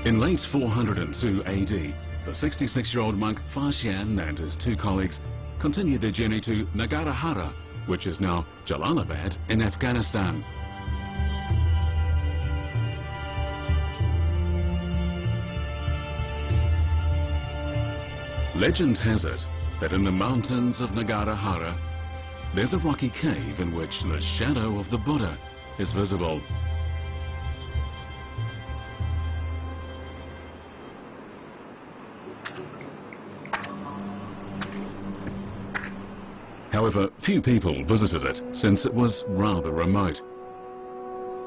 In late 402 AD, the 66-year-old monk Fa Xian and his two colleagues continued their journey to Nagarahara, which is now Jalalabad in Afghanistan. Legend has it that in the mountains of Nagarahara, there's a rocky cave in which the shadow of the Buddha is visible. However, few people visited it since it was rather remote.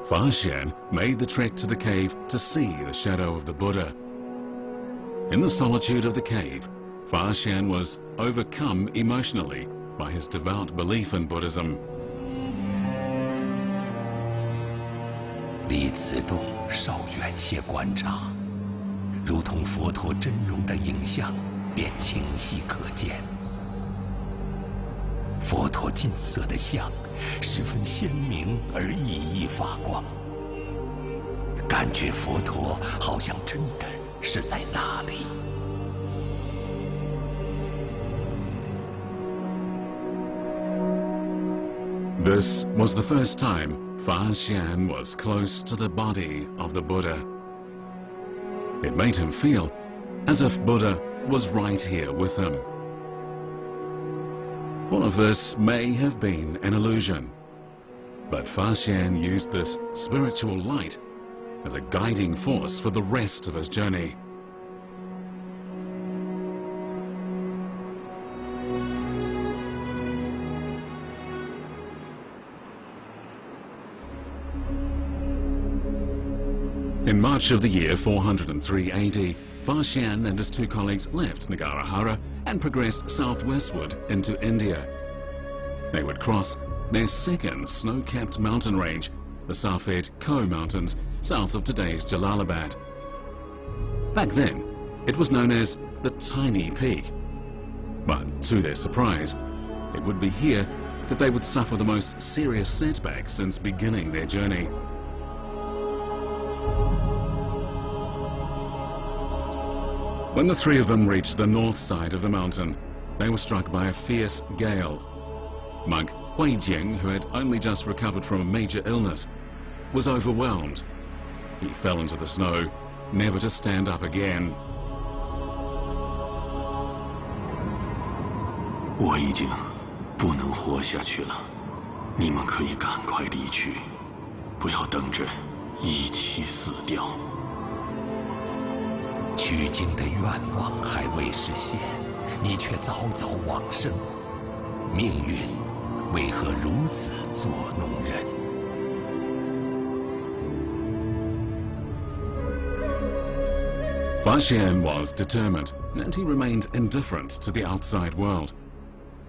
Fa Xian made the trek to the cave to see the shadow of the Buddha. In the solitude of the cave, Fa Xian was overcome emotionally by his devout belief in Buddhism. 离此度稍远些观察，如同佛陀真容的影像便清晰可见。佛陀金色的像十分鲜明而熠熠发光，感觉佛陀好像真的是在那里。 This was the first time Fa Xian was close to the body of the Buddha. It made him feel as if Buddha was right here with him. All of this may have been an illusion, but Fa Xian used this spiritual light as a guiding force for the rest of his journey. In March of the year 403 AD, Fa Xian and his two colleagues left Nagarahara and progressed southwestward into India. They would cross their second snow-capped mountain range, the Safed Ko Mountains, south of today's Jalalabad. Back then, it was known as the Tiny Peak. But to their surprise, it would be here that they would suffer the most serious setback since beginning their journey. When the three of them reached the north side of the mountain, they were struck by a fierce gale. Monk Huijing, who had only just recovered from a major illness, was overwhelmed. He fell into the snow, never to stand up again. 我已经不能活下去了，你们可以赶快离去，不要等着一起死掉。 取经的愿望还未实现，你却早早往生，命运为何如此作弄人？ Fa Xian was determined, and he remained indifferent to the outside world.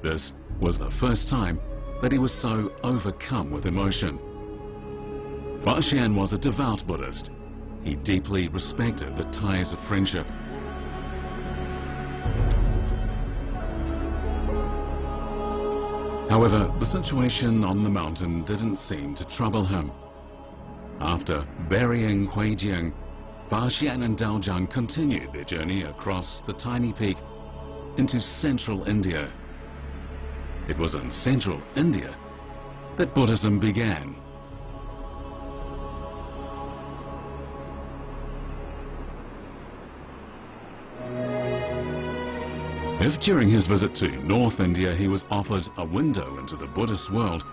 This was the first time that he was so overcome with emotion. Fa Xian was a devout Buddhist. He deeply respected the ties of friendship. However, the situation on the mountain didn't seem to trouble him. After burying Huijing, Fa Xian and Daozhang continued their journey across the tiny peak into central India. It was in central India that Buddhism began. If during his visit to North India he was offered a window into the Buddhist world,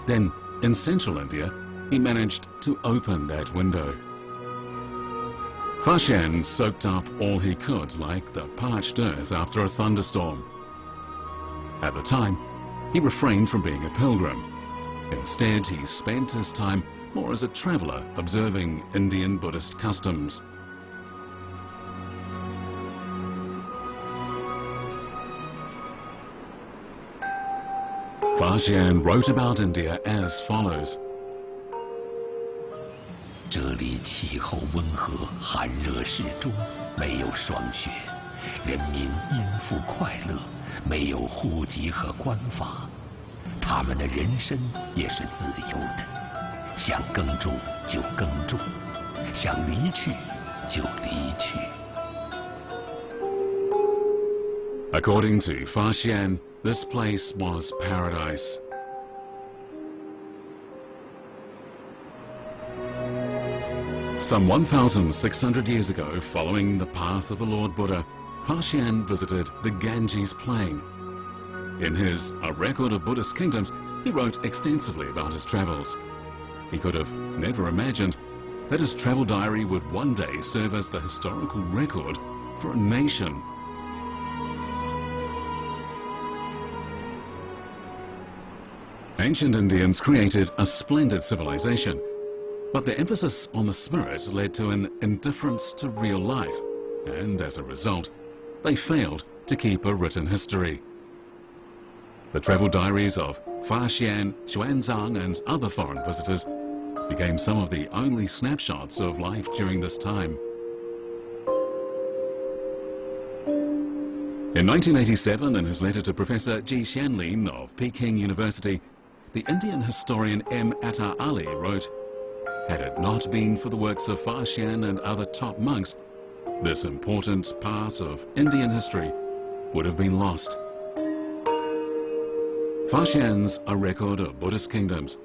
then in Central India he managed to open that window. Fa Xian soaked up all he could like the parched earth after a thunderstorm. At the time, he refrained from being a pilgrim. Instead, he spent his time more as a traveler observing Indian Buddhist customs. Fa Xian wrote about India as follows. 这里气候温和，寒热适中，没有霜雪，人民殷富快乐，没有户籍和官法，他们的人身也是自由的，想耕种就耕种，想离去就离去。According to Fa Xian, this place was paradise. Some 1,600 years ago, following the path of the Lord Buddha, Fa Xian visited the Ganges plain. In his A Record of Buddhist Kingdoms, he wrote extensively about his travels. He could have never imagined that his travel diary would one day serve as the historical record for a nation. Ancient Indians created a splendid civilization, but the emphasis on the spirit led to an indifference to real life, and as a result, they failed to keep a written history. The travel diaries of Fa Xian, Xuanzang, and other foreign visitors became some of the only snapshots of life during this time. In 1987, in his letter to Professor Ji Xianlin of Peking University, the Indian historian M. Attar Ali wrote, "Had it not been for the works of Fa Xian and other top monks, this important part of Indian history would have been lost." Fa Xian's A Record of Buddhist Kingdoms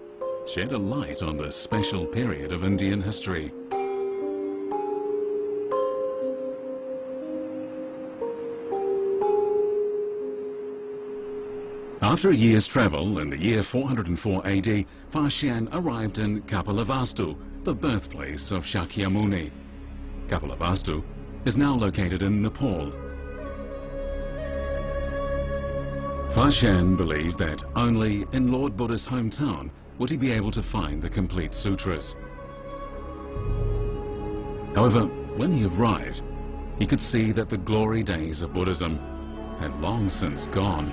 shed a light on this special period of Indian history. After a year's travel, in the year 404 AD, Fa Xian arrived in Kapilavastu, the birthplace of Shakyamuni. Kapilavastu is now located in Nepal. Fa Xian believed that only in Lord Buddha's hometown would he be able to find the complete sutras. However, when he arrived, he could see that the glory days of Buddhism had long since gone.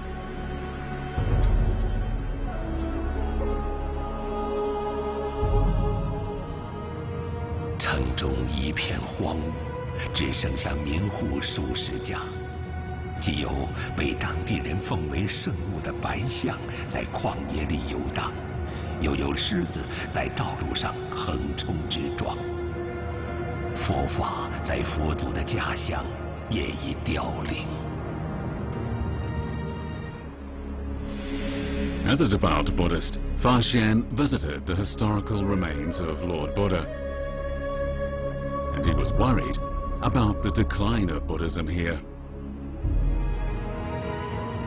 城中一片荒芜，只剩下民户数十家。既有被当地人奉为圣物的白象在旷野里游荡，又有狮子在道路上横冲直撞。佛法在佛祖的家乡也已凋零。 As a devout Buddhist, Fa Xian visited the historical remains of Lord Buddha, and he was worried about the decline of Buddhism here.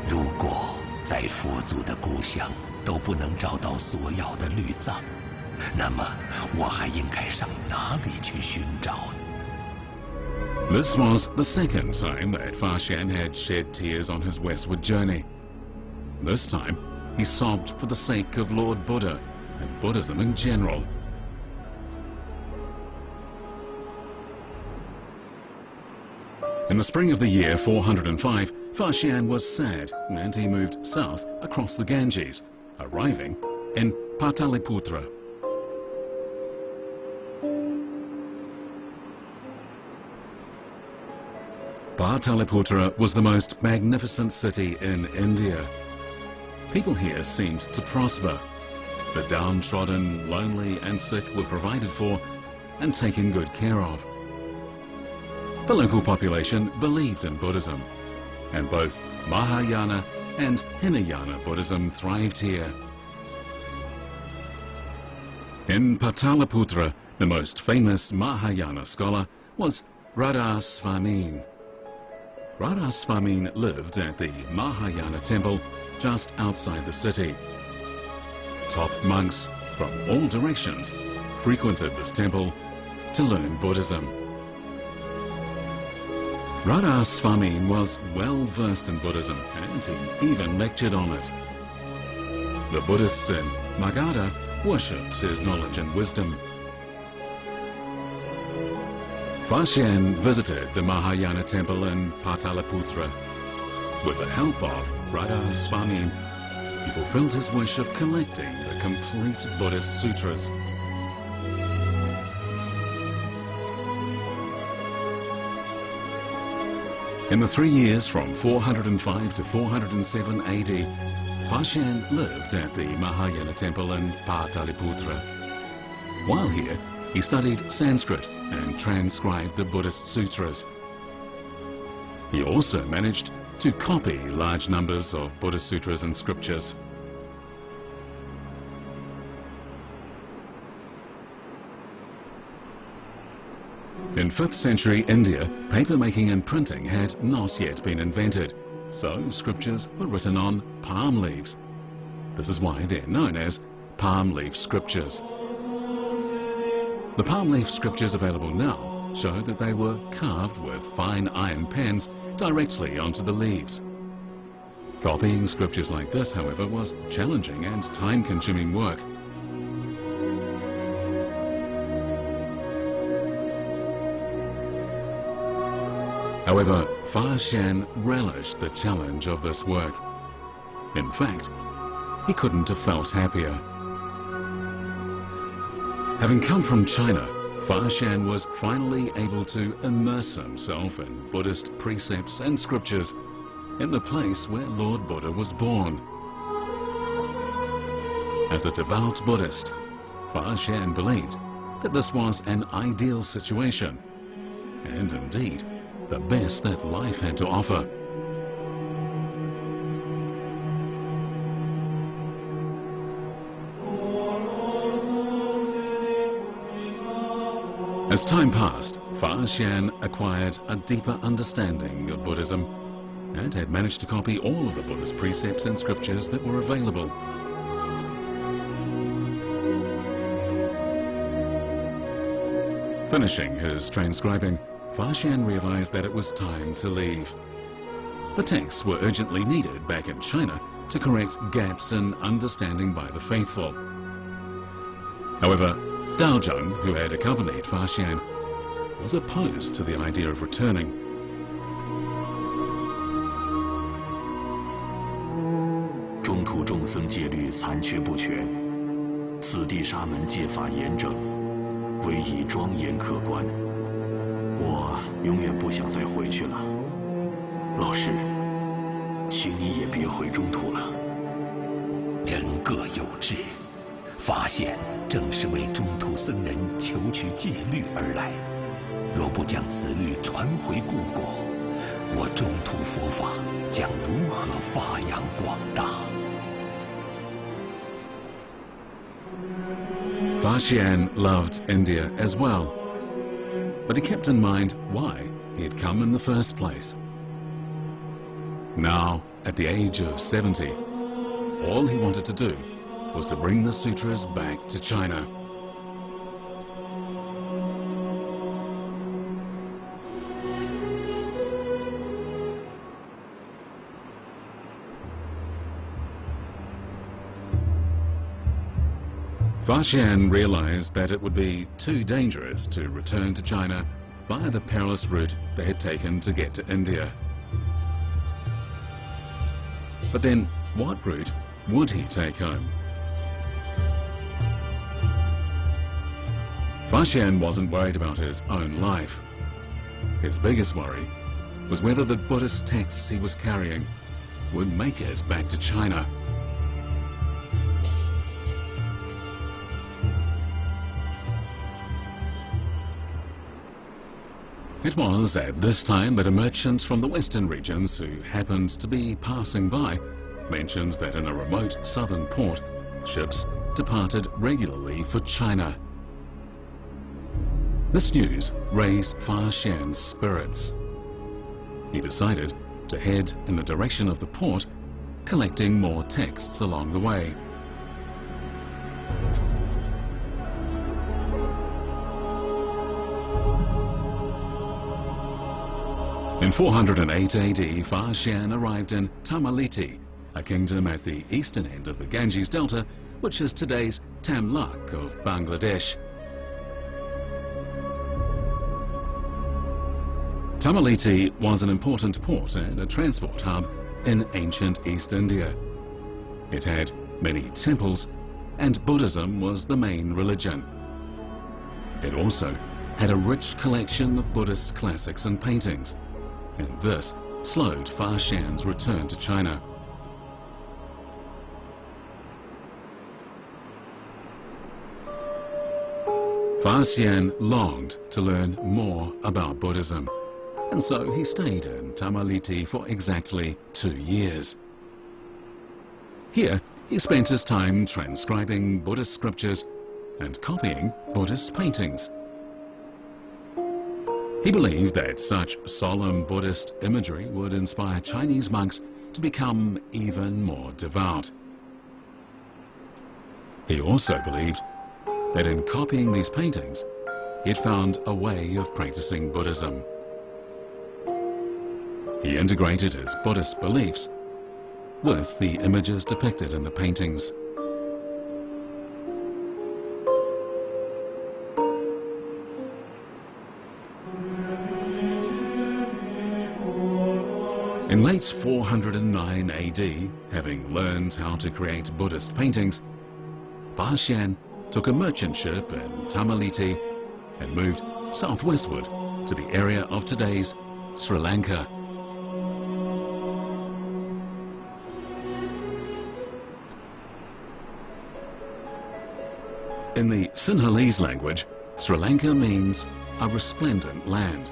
如果在佛祖的故乡都不能找到所要的律藏，那么我还应该上哪里去寻找？ This was the second time that Fa Xian had shed tears on his westward journey. This time, he sobbed for the sake of Lord Buddha and Buddhism in general. In the spring of the year 405, Fa Xian was sad and he moved south across the Ganges, arriving in Pataliputra. Pataliputra was the most magnificent city in India. People here seemed to prosper. The downtrodden, lonely and sick were provided for and taken good care of. The local population believed in Buddhism, and both Mahayana and Hinayana Buddhism thrived here. In Pataliputra, the most famous Mahayana scholar was Radhasvamin. Radhasvamin lived at the Mahayana temple just outside the city. Top monks from all directions frequented this temple to learn Buddhism. Radhasvamin was well versed in Buddhism and he even lectured on it. The Buddhists in Magadha worshipped his knowledge and wisdom. Fa Xian visited the Mahayana temple in Pataliputra. With the help of Radhasvamin, he fulfilled his wish of collecting the complete Buddhist Sutras. In the 3 years from 405 to 407 AD, Fa Xian lived at the Mahayana temple in Pataliputra. While here, He studied Sanskrit and transcribed the Buddhist Sutras. He also managed to copy large numbers of Buddhist sutras and scriptures. In 5th century India, papermaking and printing had not yet been invented, so scriptures were written on palm leaves. This is why they're known as palm leaf scriptures. The palm leaf scriptures available now show that they were carved with fine iron pens directly onto the leaves. Copying scriptures like this, however, was challenging and time-consuming work. However, Fa Xian relished the challenge of this work. In fact, he couldn't have felt happier. Having come from China, Fa Xian was finally able to immerse himself in Buddhist precepts and scriptures in the place where Lord Buddha was born. As a devout Buddhist, Fa Xian believed that this was an ideal situation, and indeed, the best that life had to offer. As time passed, Fa Xian acquired a deeper understanding of Buddhism and had managed to copy all of the Buddhist precepts and scriptures that were available. Finishing his transcribing, Fa Xian realized that it was time to leave. The texts were urgently needed back in China to correct gaps in understanding by the faithful. However, Daozheng, who had accompanied Fa Xian, was opposed to the idea of returning. "中途众僧戒律残缺不全，此地沙门戒法严整，唯以庄严可观。我永远不想再回去了。老师，请你也别回中途了。人各有志，发现正是为中途僧人求取戒律而来。若不将此律传回故国，我中途佛法将如何发扬光大？" Fa Xian loved India as well, but he kept in mind why he had come in the first place. Now, at the age of 70, all he wanted to do was to bring the sutras back to China. Fa Xian realized that it would be too dangerous to return to China via the perilous route they had taken to get to India. But then, what route would he take home? Fa Xian wasn't worried about his own life. His biggest worry was whether the Buddhist texts he was carrying would make it back to China. It was at this time that a merchant from the western regions who happened to be passing by mentions that in a remote southern port, ships departed regularly for China. This news raised Fa Xian's spirits. He decided to head in the direction of the port, collecting more texts along the way. In 408 AD, Fa Xian arrived in Tamaliti, a kingdom at the eastern end of the Ganges Delta, which is today's Tamlak of Bangladesh. Tamaliti was an important port and a transport hub in ancient East India. It had many temples, and Buddhism was the main religion. It also had a rich collection of Buddhist classics and paintings, and this slowed Fa Xian's return to China. Xian longed to learn more about Buddhism, and so he stayed in Tamaliti for exactly 2 years. Here, he spent his time transcribing Buddhist scriptures and copying Buddhist paintings. He believed that such solemn Buddhist imagery would inspire Chinese monks to become even more devout. He also believed that in copying these paintings, he had found a way of practicing Buddhism. He integrated his Buddhist beliefs with the images depicted in the paintings. In late 409 AD, having learned how to create Buddhist paintings, Xian took a merchant ship in Tamaliti and moved southwestward to the area of today's Sri Lanka. In the Sinhalese language, Sri Lanka means a resplendent land.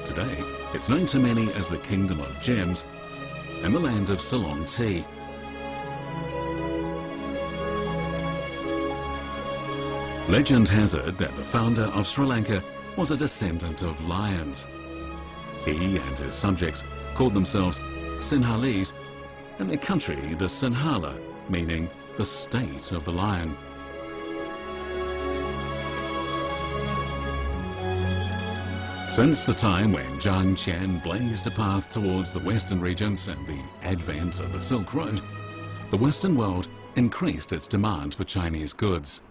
Today, it's known to many as the Kingdom of Gems and the land of Ceylon tea. Legend has it that the founder of Sri Lanka was a descendant of lions. He and his subjects called themselves Sinhalese, and their country the Sinhala, meaning the state of the lion. Since the time when Zhang Qian blazed a path towards the western regions and the advent of the Silk Road, the Western world increased its demand for Chinese goods.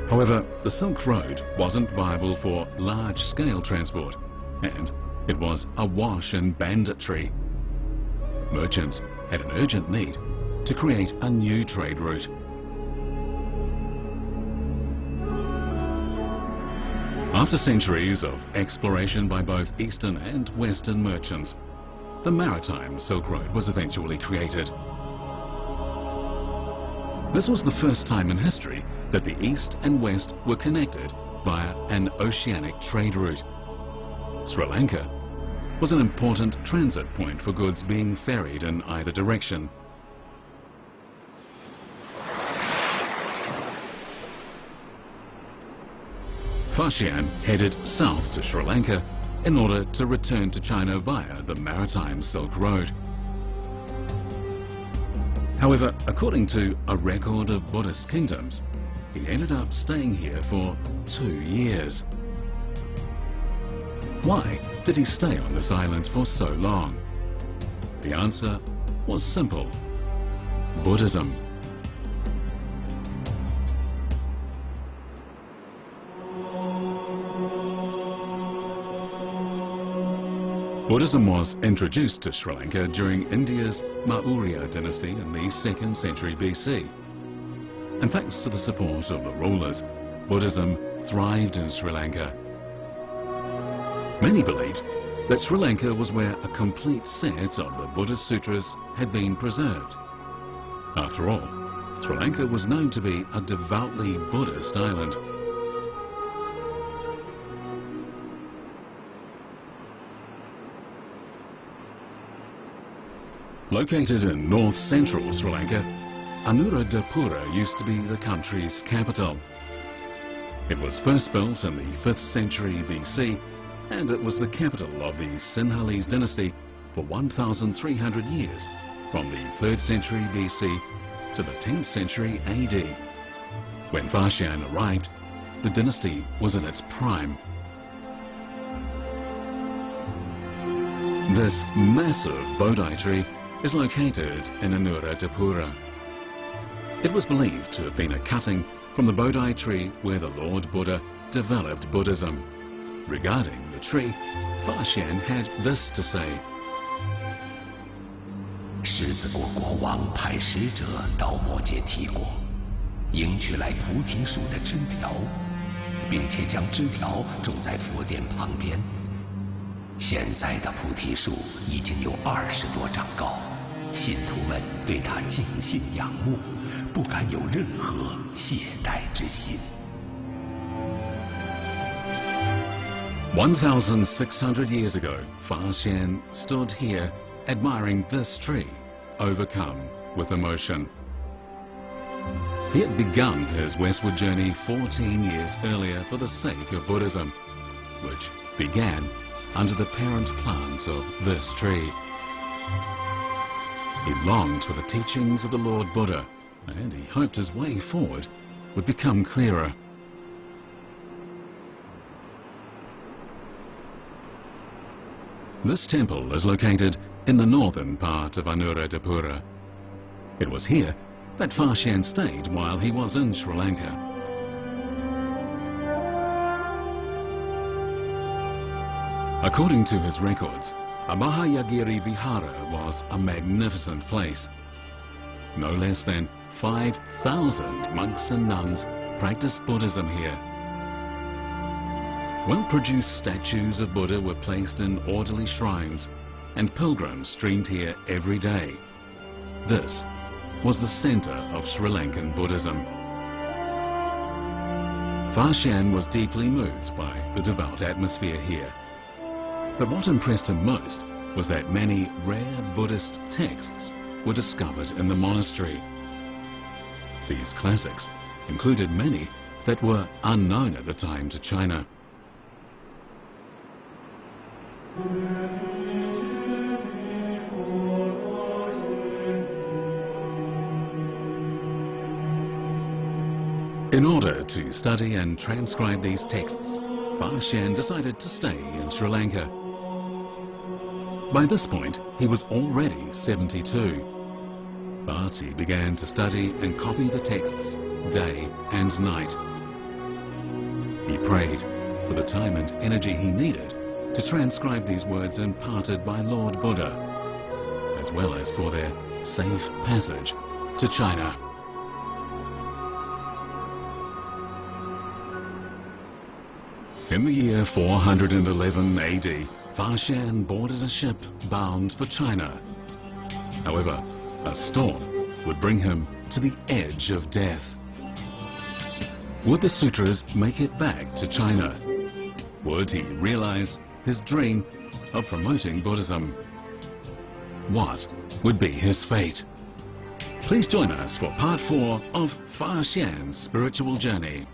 However, the Silk Road wasn't viable for large-scale transport, and it was awash in banditry. Merchants had an urgent need to create a new trade route. After centuries of exploration by both Eastern and Western merchants, the maritime Silk Road was eventually created. This was the first time in history that the East and West were connected via an oceanic trade route. Sri Lanka was an important transit point for goods being ferried in either direction. Xian headed south to Sri Lanka in order to return to China via the maritime Silk Road. However, according to a record of Buddhist Kingdoms, he ended up staying here for 2 years. Why did he stay on this island for so long? The answer was simple: Buddhism. Buddhism was introduced to Sri Lanka during India's Maurya dynasty in the 2nd century BC. And thanks to the support of the rulers, Buddhism thrived in Sri Lanka. Many believed that Sri Lanka was where a complete set of the Buddhist Sutras had been preserved. After all, Sri Lanka was known to be a devoutly Buddhist island. Located in north-central Sri Lanka, Anuradhapura used to be the country's capital. It was first built in the 5th century BC, and it was the capital of the Sinhalese dynasty for 1,300 years, from the 3rd century BC to the 10th century AD. When Xian arrived, the dynasty was in its prime. This massive Bodhi tree is located in Anuradhapura. It was believed to have been a cutting from the Bodhi tree where the Lord Buddha developed Buddhism. Regarding the tree, Xian had this to say: 狮子国国王派使者到魔界提国，迎取来菩提树的枝条，并且将枝条种在佛殿旁边。现在的菩提树已经有20多丈高，信徒们对它敬信仰慕，不敢有任何懈怠之心。1,600 years ago, Xian stood here admiring this tree, overcome with emotion. He had begun his westward journey 14 years earlier for the sake of Buddhism, which began under the parent plant of this tree. He longed for the teachings of the Lord Buddha, and he hoped his way forward would become clearer. This temple is located in the northern part of Anuradhapura. It was here that Xian stayed while he was in Sri Lanka. According to his records, Abhayagiri Vihara was a magnificent place. No less than 5,000 monks and nuns practiced Buddhism here. Well-produced statues of Buddha were placed in orderly shrines, and pilgrims streamed here every day. This was the center of Sri Lankan Buddhism. Xian was deeply moved by the devout atmosphere here. But what impressed him most was that many rare Buddhist texts were discovered in the monastery. These classics included many that were unknown at the time to China. In order to study and transcribe these texts, Xian decided to stay in Sri Lanka. By this point, he was already 72, but he began to study and copy the texts day and night. He prayed for the time and energy he needed to transcribe these words imparted by Lord Buddha, as well as for their safe passage to China. In the year 411 AD, Xian boarded a ship bound for China. However, a storm would bring him to the edge of death. Would the sutras make it back to China? Would he realize his dream of promoting Buddhism? What would be his fate? Please join us for part 4 of Xian's spiritual journey.